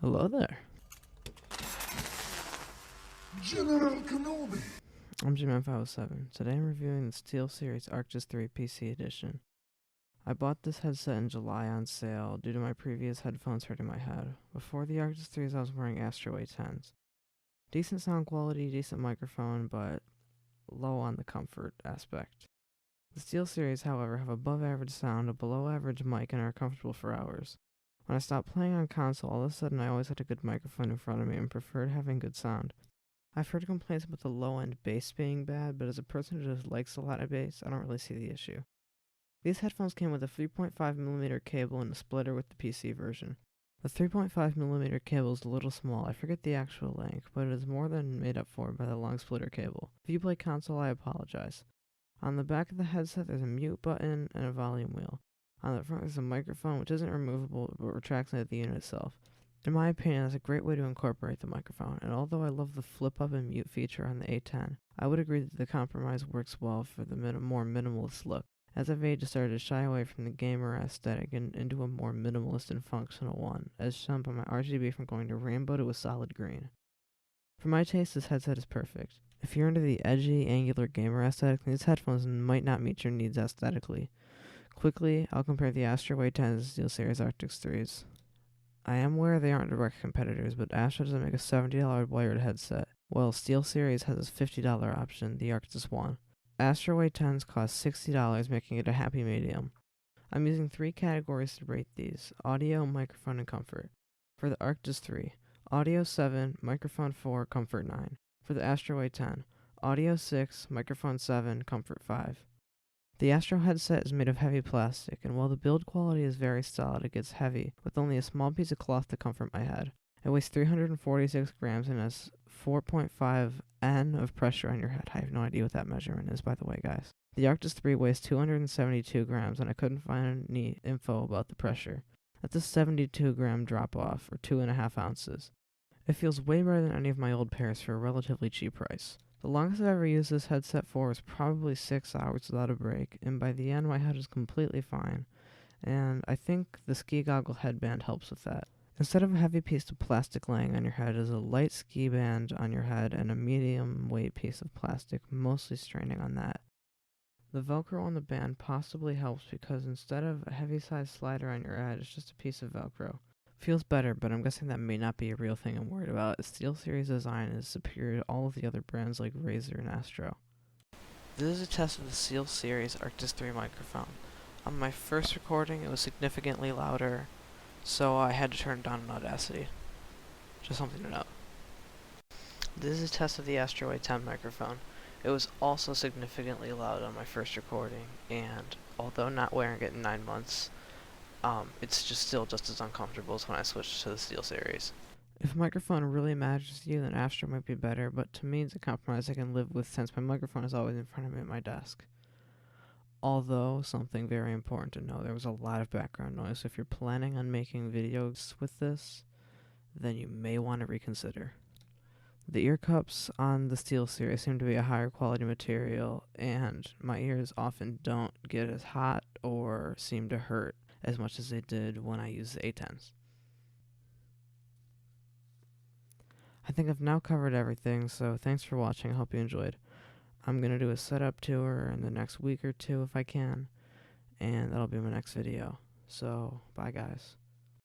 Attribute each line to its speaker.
Speaker 1: Hello there.
Speaker 2: General Kenobi.
Speaker 1: I'm G-Man507. Today I'm reviewing the Steelseries Arctis 3 PC Edition. I bought this headset in July on sale due to my previous headphones hurting my head. Before the Arctis 3s I was wearing Astro A10s. Decent sound quality, decent microphone, but low on the comfort aspect. The Steelseries, however, have above average sound, a below average mic, and are comfortable for hours. When I stopped playing on console, all of a sudden I always had a good microphone in front of me and preferred having good sound. I've heard complaints about the low-end bass being bad, but as a person who just likes a lot of bass, I don't really see the issue. These headphones came with a 3.5mm cable and a splitter with the PC version. The 3.5mm cable is a little small, I forget the actual length, but it is more than made up for by the long splitter cable. If you play console, I apologize. On the back of the headset there's a mute button and a volume wheel. On the front there's a microphone which isn't removable but retracts into the unit itself. In my opinion, that's a great way to incorporate the microphone, and although I love the flip up and mute feature on the A10, I would agree that the compromise works well for the more minimalist look. As I've aged, I started to shy away from the gamer aesthetic and into a more minimalist and functional one, as shown by my RGB from going to rainbow to a solid green. For my taste, this headset is perfect. If you're into the edgy, angular gamer aesthetic, these headphones might not meet your needs aesthetically. Quickly, I'll compare the Astro A10s and Steelseries Arctis 3s. I am aware they aren't direct competitors, but Astro doesn't make a $70 wired headset, while Steelseries has a $50 option, the Arctis One. Astro A10s cost $60, making it a happy medium. I'm using 3 categories to rate these: audio, microphone, and comfort. For the Arctis 3, audio 7, microphone 4, comfort 9. For the Astro A10, audio 6, microphone 7, comfort 5. The Astro headset is made of heavy plastic, and while the build quality is very solid, it gets heavy, with only a small piece of cloth to comfort my head. It weighs 346 grams and has 4.5 N of pressure on your head. I have no idea what that measurement is, by the way, guys. The Arctis 3 weighs 272 grams, and I couldn't find any info about the pressure. That's a 72 gram drop-off, or 2.5 ounces. It feels way better than any of my old pairs for a relatively cheap price. The longest I've ever used this headset for was probably 6 hours without a break, and by the end my head was completely fine, and I think the ski goggle headband helps with that. Instead of a heavy piece of plastic laying on your head is a light ski band on your head and a medium weight piece of plastic, mostly straining on that. The Velcro on the band possibly helps because instead of a heavy size slider on your head, it's just a piece of Velcro. Feels better, but I'm guessing that may not be a real thing I'm worried about. Steelseries design is superior to all of the other brands like Razer and Astro. This is a test of the Steelseries Arctis 3 microphone. On my first recording it was significantly louder, so I had to turn it down in Audacity. Just something to note. This is a test of the Astro A10 microphone. It was also significantly loud on my first recording, and although not wearing it in 9 months, it's still just as uncomfortable as when I switched to the Steelseries. If microphone really matters to you, then Astro might be better, but to me it's a compromise I can live with since my microphone is always in front of me at my desk. Although, something very important to know, there was a lot of background noise, so if you're planning on making videos with this, then you may want to reconsider. The ear cups on the Steelseries seem to be a higher quality material, and my ears often don't get as hot or seem to hurt as much as they did when I used the A10s. I think I've now covered everything, so thanks for watching. I hope you enjoyed. I'm going to do a setup tour in the next week or two if I can, and that'll be my next video. So, bye guys.